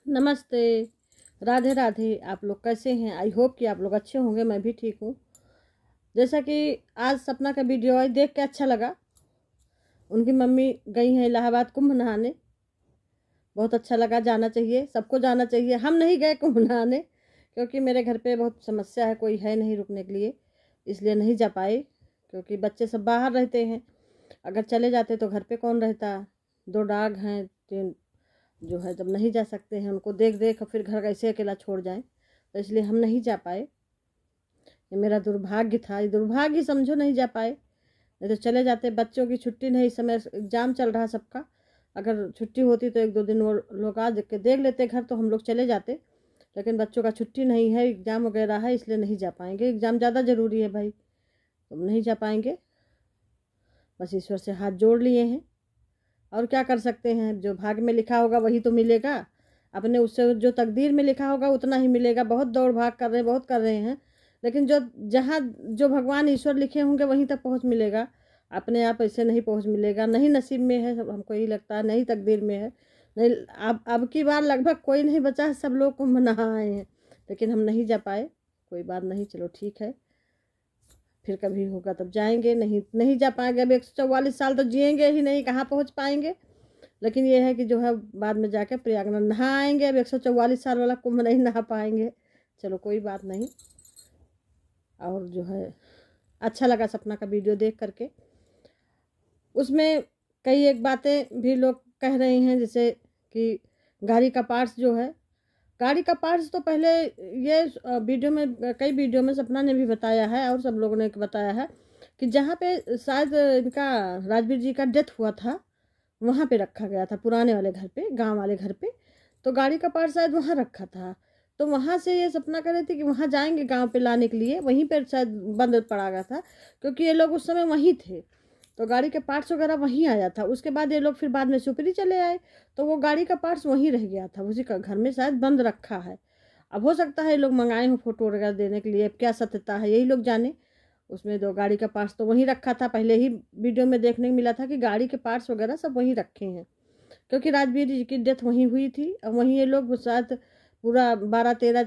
नमस्ते, राधे राधे। आप लोग कैसे हैं? आई होप कि आप लोग अच्छे होंगे। मैं भी ठीक हूँ। जैसा कि आज सपना का वीडियो आई, देख के अच्छा लगा। उनकी मम्मी गई हैं इलाहाबाद कुंभ नहाने। बहुत अच्छा लगा, जाना चाहिए, सबको जाना चाहिए। हम नहीं गए कुंभ नहाने क्योंकि मेरे घर पे बहुत समस्या है, कोई है नहीं रुकने के लिए, इसलिए नहीं जा पाए। क्योंकि बच्चे सब बाहर रहते हैं, अगर चले जाते तो घर पे कौन रहता। 2 डॉग हैं, 3 जो है, जब नहीं जा सकते हैं उनको देख देख फिर घर कैसे अकेला छोड़ जाएं, तो इसलिए हम नहीं जा पाए। ये मेरा दुर्भाग्य था, ये दुर्भाग्य समझो, नहीं जा पाए। नहीं तो चले जाते। बच्चों की छुट्टी नहीं, इस समय एग्जाम चल रहा सबका। अगर छुट्टी होती तो 1-2 दिन वो लोग आ के देख लेते घर, तो हम लोग चले जाते। लेकिन बच्चों का छुट्टी नहीं है, एग्जाम वगैरह है, इसलिए नहीं जा पाएंगे। एग्जाम ज़्यादा ज़रूरी है भाई, तो नहीं जा पाएंगे। बस ईश्वर से हाथ जोड़ लिए हैं, और क्या कर सकते हैं। जो भाग्य में लिखा होगा वही तो मिलेगा। अपने उससे जो तकदीर में लिखा होगा उतना ही मिलेगा। बहुत दौड़ भाग कर रहे हैं, बहुत कर रहे हैं, लेकिन जो जहाँ जो भगवान ईश्वर लिखे होंगे वहीं तक पहुँच मिलेगा। अपने आप ऐसे नहीं पहुँच मिलेगा, नहीं नसीब में है, हमको यही लगता है, नहीं तकदीर में है। नहीं, अब की बार लगभग कोई नहीं बचा है, सब लोग कुंभ नहा आए हैं, लेकिन हम नहीं जा पाए। कोई बात नहीं, चलो ठीक है, फिर कभी होगा तब जाएंगे। नहीं जा पाएंगे। अब 144 साल तो जिएंगे ही नहीं, कहाँ पहुँच पाएंगे। लेकिन ये है कि जो है बाद में जाकर प्रयाग में नहा आएंगे। अब 144 साल वाला कुंभ नहीं नहा पाएंगे, चलो कोई बात नहीं। और जो है अच्छा लगा सपना का वीडियो देख करके। उसमें कई एक बातें भी लोग कह रहे हैं, जैसे कि गाड़ी का पार्ट्स जो है, गाड़ी का पार्ट्स तो पहले ये वीडियो में, कई वीडियो में सपना ने भी बताया है और सब लोगों ने बताया है कि जहाँ पे शायद इनका राजवीर जी का डेथ हुआ था, वहाँ पे रखा गया था, पुराने वाले घर पे, गांव वाले घर पे। तो गाड़ी का पार्ट शायद वहाँ रखा था। तो वहाँ से ये सपना कर रहे थे कि वहाँ जाएंगे गांव पे लाने के लिए, वहीं पर शायद बंद पड़ा गया था, क्योंकि ये लोग उस समय वहीं थे। तो गाड़ी के पार्ट्स वगैरह वहीं आया था। उसके बाद ये लोग फिर बाद में सुपरी चले आए, तो वो गाड़ी का पार्ट्स वहीं रह गया था, उसी का घर में शायद बंद रखा है। अब हो सकता है ये लोग मंगाए हो फोटो वगैरह देने के लिए, अब क्या सत्यता है यही लोग जाने। उसमें 2 गाड़ी का पार्ट्स तो वहीं रखा था। पहले ही वीडियो में देखने को मिला था कि गाड़ी के पार्ट्स वगैरह सब वहीं रखे हैं, क्योंकि राजवीर जी की डेथ वहीं हुई थी। और वहीं ये लोग साथ पूरा 12, 13,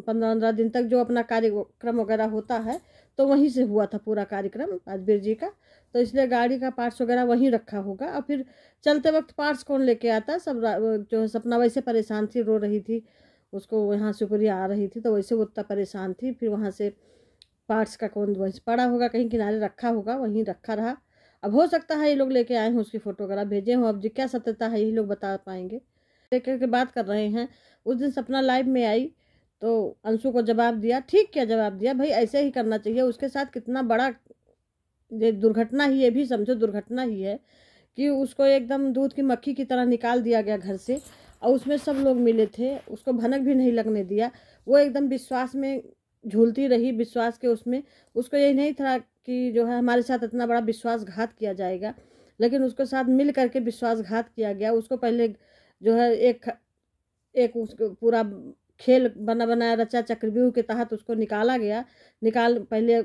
15 दिन तक जो अपना कार्यक्रम वगैरह होता है, तो वहीं से हुआ था पूरा कार्यक्रम राजवीर जी का। तो इसलिए गाड़ी का पार्ट्स वगैरह वहीं रखा होगा। और फिर चलते वक्त पार्ट्स कौन लेके आता। सब जो है सपना वैसे परेशान थी, रो रही थी, उसको यहाँ से ऊपरी आ रही थी, तो वैसे वो उतना परेशान थी। फिर वहाँ से पार्ट्स का कौन वहीं पड़ा होगा, कहीं किनारे रखा होगा, वहीं रखा रहा। अब हो सकता है ये लोग लेके आए हों, उसकी फोटो वगैरह भेजे हों। अब जी क्या सत्यता है यही लोग बता पाएंगे। लेकर के बात कर रहे हैं। उस दिन सपना लाइव में आई तो अंशु को जवाब दिया। ठीक क्या जवाब दिया भाई, ऐसे ही करना चाहिए। उसके साथ कितना बड़ा ये दुर्घटना ही, ये भी समझो दुर्घटना ही है कि उसको एकदम दूध की मक्खी की तरह निकाल दिया गया घर से। और उसमें सब लोग मिले थे, उसको भनक भी नहीं लगने दिया। वो एकदम विश्वास में झूलती रही, विश्वास के उसमें। उसको यही नहीं था कि जो है हमारे साथ इतना बड़ा विश्वासघात किया जाएगा, लेकिन उसके साथ मिल करके विश्वासघात किया गया। उसको पहले जो है एक उसको पूरा खेल बना बनाया रचा, चक्रव्यूह के तहत उसको निकाला गया। पहले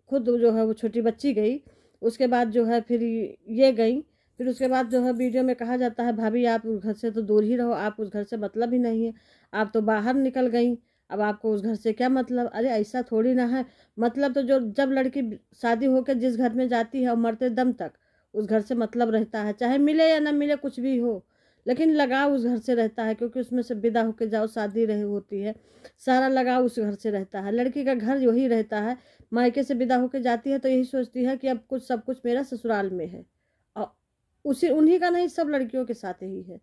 खुद जो है वो छोटी बच्ची गई, उसके बाद जो है फिर ये गई। फिर उसके बाद जो है वीडियो में कहा जाता है, भाभी आप उस घर से तो दूर ही रहो, आप उस घर से मतलब ही नहीं है, आप तो बाहर निकल गई, अब आपको उस घर से क्या मतलब। अरे ऐसा थोड़ी ना है। मतलब तो जो जब लड़की शादी होकर जिस घर में जाती है और मरते दम तक उस घर से मतलब रहता है, चाहे मिले या ना मिले, कुछ भी हो, लेकिन लगाव उस घर से रहता है, क्योंकि उसमें से विदा होकर जाओ, शादी रही होती है, सारा लगाव उस घर से रहता है। लड़की का घर वही रहता है। मायके से विदा होकर जाती है तो यही सोचती है कि अब कुछ सब कुछ मेरा ससुराल में है। और उसी उन्हीं का नहीं, सब लड़कियों के साथ ही है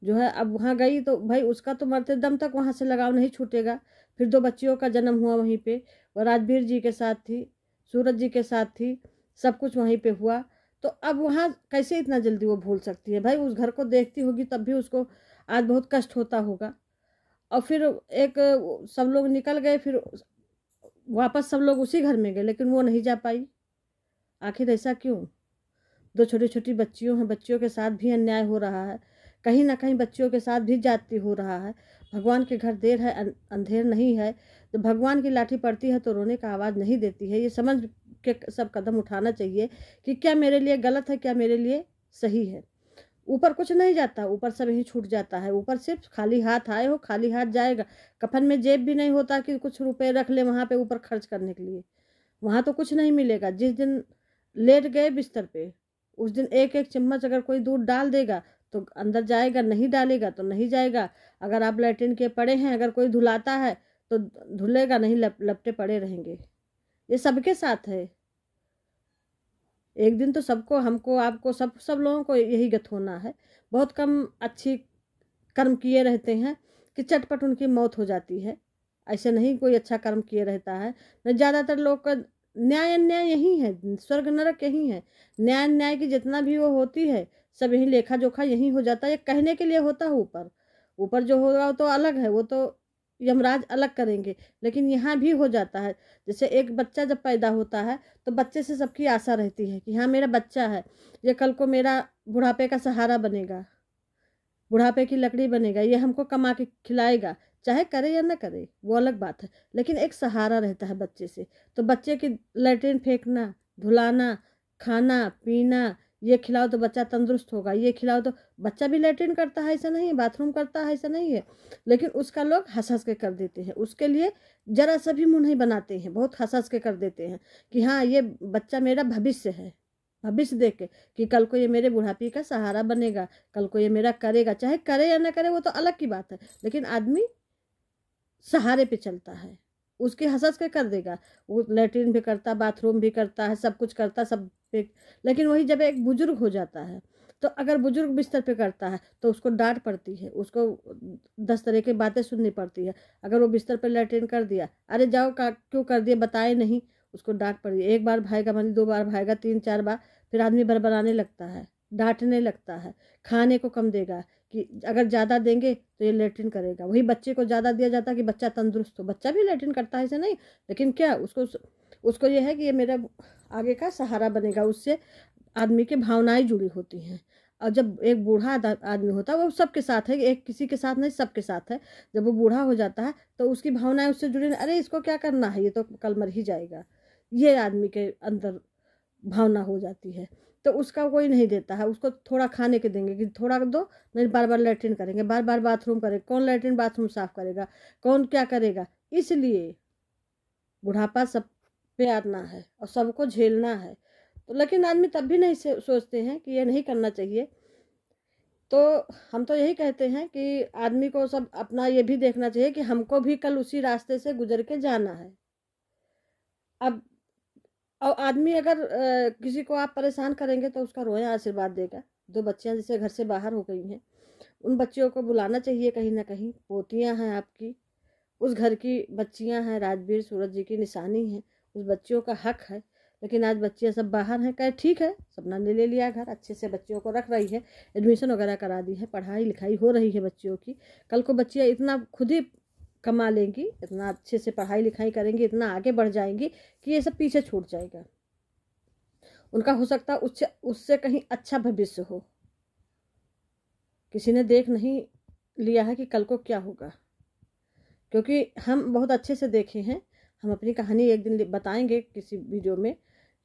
जो है। अब वहाँ गई तो भाई उसका तो मरते दम तक वहाँ से लगाव नहीं छूटेगा। फिर 2 बच्चियों का जन्म हुआ वहीं पे, वो राजवीर जी के साथ थी, सूरज जी के साथ थी, सब कुछ वहीं पे हुआ। तो अब वहाँ कैसे इतना जल्दी वो भूल सकती है भाई। उस घर को देखती होगी तब भी उसको आज बहुत कष्ट होता होगा। और फिर एक सब लोग निकल गए, फिर वापस सब लोग उसी घर में गए, लेकिन वो नहीं जा पाई। आखिर ऐसा क्यों? 2 छोटी छोटी बच्चियों हैं, बच्चियों के साथ भी अन्याय हो रहा है, कहीं ना कहीं बच्चियों के साथ भी जाति हो रहा है। भगवान के घर देर है अंधेर नहीं है। तो भगवान की लाठी पड़ती है तो रोने का आवाज़ नहीं देती है। ये समझ के सब कदम उठाना चाहिए कि क्या मेरे लिए गलत है, क्या मेरे लिए सही है। ऊपर कुछ नहीं जाता, ऊपर सब यही छूट जाता है। ऊपर सिर्फ खाली हाथ आए हो, खाली हाथ जाएगा। कफन में जेब भी नहीं होता कि कुछ रुपए रख ले वहाँ पे ऊपर खर्च करने के लिए। वहाँ तो कुछ नहीं मिलेगा। जिस दिन लेट गए बिस्तर पे, उस दिन एक एक चम्मच अगर कोई दूध डाल देगा तो अंदर जाएगा, नहीं डालेगा तो नहीं जाएगा। अगर आप लैट्रिन के पड़े हैं, अगर कोई धुलाता है तो धुलेगा नहीं, लपटे पड़े रहेंगे। ये सबके साथ है। एक दिन तो सबको, हमको, आपको, सब लोगों को यही गत होना है। बहुत कम अच्छी कर्म किए रहते हैं कि चटपट उनकी मौत हो जाती है। ऐसे नहीं कोई अच्छा कर्म किए रहता है। न ज़्यादातर लोग का न्याय अन्याय यही है, स्वर्ग नरक यही है। न्याय अन्याय की जितना भी वो होती है सब यही लेखा जोखा यही हो जाता है। ये कहने के लिए होता है, ऊपर ऊपर जो होगा वो तो अलग है, वो तो यमराज अलग करेंगे। लेकिन यहाँ भी हो जाता है। जैसे एक बच्चा जब पैदा होता है तो बच्चे से सबकी आशा रहती है कि हाँ मेरा बच्चा है, ये कल को मेरा बुढ़ापे का सहारा बनेगा, बुढ़ापे की लकड़ी बनेगा, ये हमको कमा के खिलाएगा। चाहे करे या ना करे वो अलग बात है, लेकिन एक सहारा रहता है बच्चे से। तो बच्चे की लैट्रिन फेंकना, धुलाना, खाना पीना, ये खिलाओ तो बच्चा तंदुरुस्त होगा, ये खिलाओ तो बच्चा भी लैट्रिन करता है ऐसा नहीं है, बाथरूम करता है ऐसा नहीं है, लेकिन उसका लोग हंस हंस के कर देते हैं। उसके लिए जरा सा भी मुंह नहीं बनाते हैं, बहुत हंस हंस के कर देते हैं कि हाँ ये बच्चा मेरा भविष्य है। भविष्य देख के कि कल को ये मेरे बुढ़ापे का सहारा बनेगा, कल को ये मेरा करेगा। चाहे करे या ना करे वो तो अलग की बात है, लेकिन आदमी सहारे पे चलता है। उसके हंस के कर देगा, वो लैट्रिन भी करता, बाथरूम भी करता है, सब कुछ करता सब पे। लेकिन वही जब एक बुजुर्ग हो जाता है तो अगर बुजुर्ग बिस्तर पे करता है तो उसको डांट पड़ती है, उसको 10 तरह की बातें सुननी पड़ती है। अगर वो बिस्तर पे लैट्रिन कर दिया, अरे जाओ क्यों कर दिया बताए नहीं, उसको डांट पड़ी। एक बार भाएगा मानी, 2 बार भाएगा, 3-4 बार, फिर आदमी बरबराने लगता है, डांटने लगता है। खाने को कम देगा कि अगर ज़्यादा देंगे तो ये लैट्रिन करेगा। वही बच्चे को ज़्यादा दिया जाता है कि बच्चा तंदुरुस्त हो। बच्चा भी लैट्रिन करता है ऐसा नहीं, लेकिन क्या उसको ये है कि ये मेरा आगे का सहारा बनेगा। उससे आदमी की भावनाएं जुड़ी होती हैं। और जब एक बूढ़ा आदमी होता है वो सबके साथ है, एक किसी के साथ नहीं सबके साथ है। जब वो बूढ़ा हो जाता है तो उसकी भावनाएं उससे जुड़ी, अरे इसको क्या करना है, ये तो कल मर ही जाएगा, ये आदमी के अंदर भावना हो जाती है। तो उसका कोई नहीं देता है। उसको थोड़ा खाने के देंगे कि थोड़ा दो, नहीं बार बार लैट्रिन करेंगे, बार बार बाथरूम करेंगे। कौन लैट्रिन बाथरूम साफ करेगा, कौन क्या करेगा। इसलिए बुढ़ापा सब पे आना है और सबको झेलना है। तो लेकिन आदमी तब भी नहीं सोचते हैं कि ये नहीं करना चाहिए। तो हम तो यही कहते हैं कि आदमी को सब अपना ये भी देखना चाहिए कि हमको भी कल उसी रास्ते से गुजर के जाना है। अब और आदमी अगर किसी को आप परेशान करेंगे तो उसका रोया आशीर्वाद देगा। 2 बच्चियां जैसे घर से बाहर हो गई हैं, उन बच्चियों को बुलाना चाहिए कहीं ना कहीं। पोतियां हैं आपकी, उस घर की बच्चियां हैं, राजवीर सूरज जी की निशानी हैं, उस बच्चियों का हक है। लेकिन आज बच्चियां सब बाहर हैं। कहे ठीक है, सपना ने ले लिया घर, अच्छे से बच्चियों को रख रही है, एडमिशन वगैरह करा दी है, पढ़ाई लिखाई हो रही है बच्चियों की। कल को बच्चियां इतना खुद ही कमा लेंगी, इतना अच्छे से पढ़ाई लिखाई करेंगी, इतना आगे बढ़ जाएंगी कि ये सब पीछे छूट जाएगा। उनका हो सकता है उससे उससे कहीं अच्छा भविष्य हो। किसी ने देख नहीं लिया है कि कल को क्या होगा, क्योंकि हम बहुत अच्छे से देखे हैं। हम अपनी कहानी एक दिन बताएंगे किसी वीडियो में,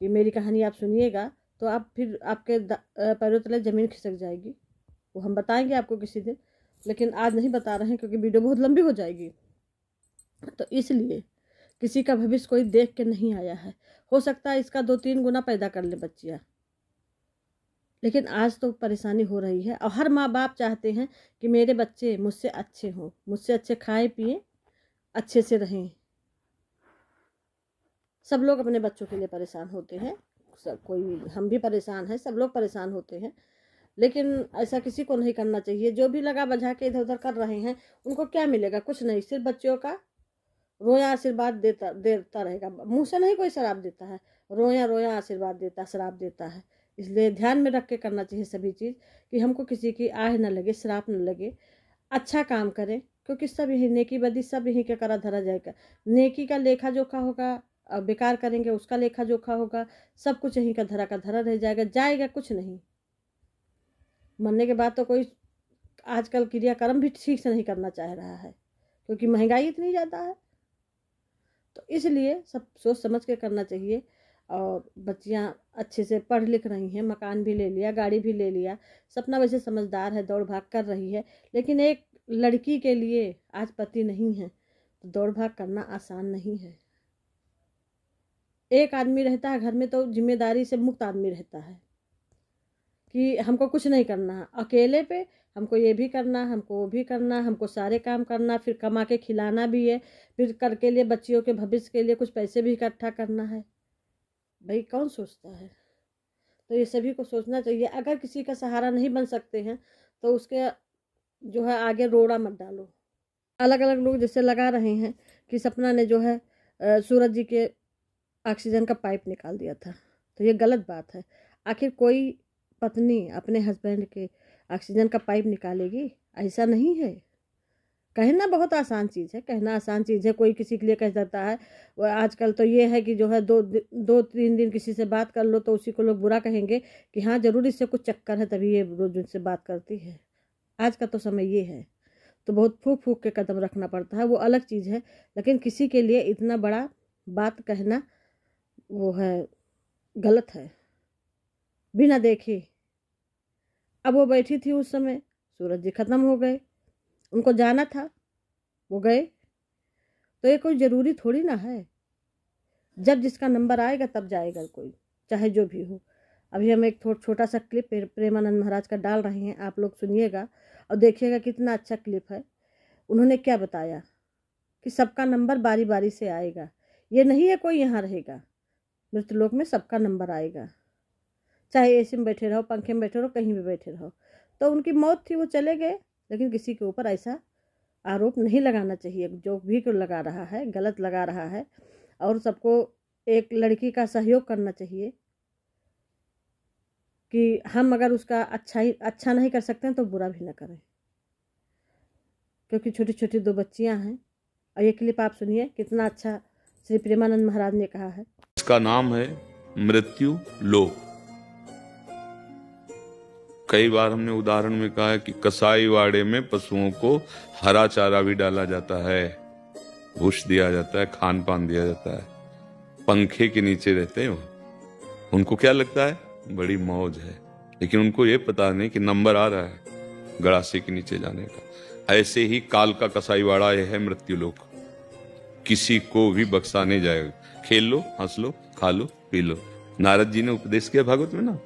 कि मेरी कहानी आप सुनिएगा तो आप फिर आपके पैरों तले ज़मीन खिसक जाएगी। वो हम बताएंगे आपको किसी दिन, लेकिन आज नहीं बता रहे हैं क्योंकि वीडियो बहुत लंबी हो जाएगी। तो इसलिए किसी का भविष्य कोई देख के नहीं आया है। हो सकता है इसका 2-3 गुना पैदा कर ले बच्चियाँ, लेकिन आज तो परेशानी हो रही है। और हर माँ बाप चाहते हैं कि मेरे बच्चे मुझसे अच्छे हों, मुझसे अच्छे खाएं पिएं, अच्छे से रहें। सब लोग अपने बच्चों के लिए परेशान होते हैं, सब कोई, हम भी परेशान हैं, सब लोग परेशान होते हैं। लेकिन ऐसा किसी को नहीं करना चाहिए। जो भी लगा बझा के इधर उधर कर रहे हैं उनको क्या मिलेगा, कुछ नहीं। सिर्फ बच्चों का रोया आशीर्वाद देता रहेगा। मुंह से नहीं कोई शराब देता है, रोया रोया आशीर्वाद देता, शराब देता है। इसलिए ध्यान में रख के करना चाहिए सभी चीज़, कि हमको किसी की आह न लगे, श्राप न लगे, अच्छा काम करें। क्योंकि सब यही नेकी बदी सब यही के करा धरा जाएगा। नेकी का लेखा जोखा होगा, और बेकार करेंगे उसका लेखा जोखा होगा। सब कुछ यहीं का धरा रह जाएगा, जाएगा कुछ नहीं। मरने के बाद तो कोई आजकल क्रियाक्रम भी ठीक से नहीं करना चाह रहा है, क्योंकि महंगाई इतनी ज़्यादा है। तो इसलिए सब सोच समझ के करना चाहिए। और बच्चियां अच्छे से पढ़ लिख रही हैं, मकान भी ले लिया, गाड़ी भी ले लिया, सपना वैसे समझदार है, दौड़ भाग कर रही है। लेकिन एक लड़की के लिए आज पति नहीं है तो दौड़ भाग करना आसान नहीं है। एक आदमी रहता है घर में तो जिम्मेदारी से मुक्त आदमी रहता है कि हमको कुछ नहीं करना है, अकेले पे हमको ये भी करना, हमको वो भी करना, हमको सारे काम करना, फिर कमा के खिलाना भी है, फिर करके लिए बच्चियों के भविष्य के लिए कुछ पैसे भी इकट्ठा करना है। भाई कौन सोचता है? तो ये सभी को सोचना चाहिए। अगर किसी का सहारा नहीं बन सकते हैं तो उसके जो है आगे रोड़ा मत डालो। अलग अलग लोग जैसे लगा रहे हैं कि सपना ने जो है सूरज जी के ऑक्सीजन का पाइप निकाल दिया था, तो ये गलत बात है। आखिर कोई पत्नी अपने हस्बैंड के ऑक्सीजन का पाइप निकालेगी? ऐसा नहीं है। कहना बहुत आसान चीज़ है, कहना आसान चीज़ है, कोई किसी के लिए कह देता है। वो आजकल तो ये है कि जो है दो तीन दिन किसी से बात कर लो तो उसी को लोग बुरा कहेंगे कि हाँ ज़रूर इससे कुछ चक्कर है तभी ये रोज उनसे बात करती है। आज का तो समय ये है, तो बहुत फूक फूक के कदम रखना पड़ता है, वो अलग चीज़ है। लेकिन किसी के लिए इतना बड़ा बात कहना वो है गलत है, बिना देखे। अब वो बैठी थी उस समय, सूरज जी ख़त्म हो गए, उनको जाना था, वो गए, तो ये कोई ज़रूरी थोड़ी ना है। जब जिसका नंबर आएगा तब जाएगा कोई, चाहे जो भी हो। अभी हम एक छोटा सा क्लिप प्रेमानंद महाराज का डाल रहे हैं, आप लोग सुनिएगा और देखिएगा कितना अच्छा क्लिप है। उन्होंने क्या बताया कि सबका नंबर बारी बारी से आएगा, ये नहीं है कोई यहाँ रहेगा, मृत्युलोक में सबका नंबर आएगा, चाहे एसी में बैठे रहो, पंखे में बैठे रहो, कहीं भी बैठे रहो। तो उनकी मौत थी, वो चले गए, लेकिन किसी के ऊपर ऐसा आरोप नहीं लगाना चाहिए। जो भी को लगा रहा है गलत लगा रहा है, और सबको एक लड़की का सहयोग करना चाहिए कि हम अगर उसका अच्छा नहीं कर सकते हैं तो बुरा भी ना करें, क्योंकि छोटी छोटी 2 बच्चियां हैं। और ये क्लिप आप सुनिए, कितना अच्छा श्री प्रेमानंद महाराज ने कहा है। इसका नाम है मृत्यु लोक। कई बार हमने उदाहरण में कहा है कि कसाई वाड़े में पशुओं को हरा चारा भी डाला जाता है, भूष दिया जाता है, खान पान दिया जाता है, पंखे के नीचे रहते हैं। उनको क्या लगता है बड़ी मौज है, लेकिन उनको ये पता नहीं कि नंबर आ रहा है गड़ासे के नीचे जाने का। ऐसे ही काल का कसाईवाड़ा यह है मृत्युलोक, किसी को भी बख्शा नहीं जाएगा। खेल लो, हंस लो, खा लो, पी लो। नारद जी ने उपदेश किया भागवत में ना,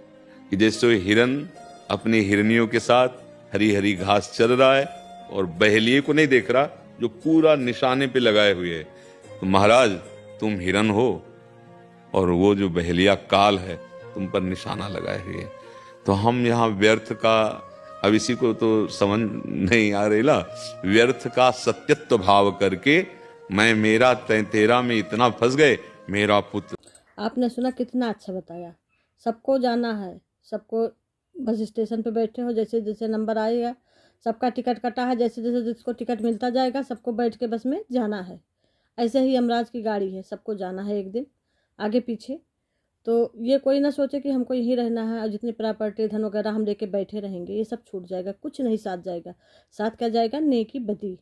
कि जैसे हिरन अपनी हिरनियों के साथ हरी हरी घास चल रहा है और बहेलिए को नहीं देख रहा जो पूरा निशाने पे लगाए हुए है, तो महाराज तुम हिरन हो और वो जो बहेलिया काल है तुम पर निशाना लगाए हुए है। तो हम यहाँ व्यर्थ का, अब इसी को तो समझ नहीं आ रही ना, व्यर्थ का सत्यत्व भाव करके मैं मेरा तेरा में इतना फंस गए, मेरा पुत्र। आपने सुना, कितना अच्छा बताया। सबको जाना है, सबको बस स्टेशन पे बैठे हो, जैसे जैसे नंबर आएगा सबका टिकट कटा है, जैसे जैसे जिसको टिकट मिलता जाएगा सबको बैठ के बस में जाना है। ऐसे ही यमराज की गाड़ी है, सबको जाना है एक दिन आगे पीछे। तो ये कोई ना सोचे कि हमको यहीं रहना है और जितनी प्रॉपर्टी धन वगैरह हम लेके बैठे रहेंगे, ये सब छूट जाएगा, कुछ नहीं साथ जाएगा। साथ क्या जाएगा? नेकी बदी।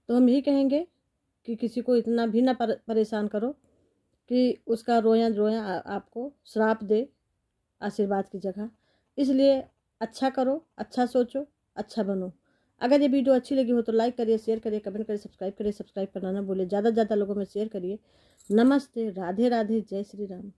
तो हम यही कहेंगे कि किसी को इतना भी ना परेशान करो कि उसका रोया रोया आपको श्राप दे आशीर्वाद की जगह। इसलिए अच्छा करो, अच्छा सोचो, अच्छा बनो। अगर ये वीडियो अच्छी लगी हो तो लाइक करिए, शेयर करिए, कमेंट करिए, सब्सक्राइब करिए। सब्सक्राइब करना ना भूलिए, ज़्यादा से ज़्यादा लोगों में शेयर करिए। नमस्ते, राधे राधे, जय श्री राम।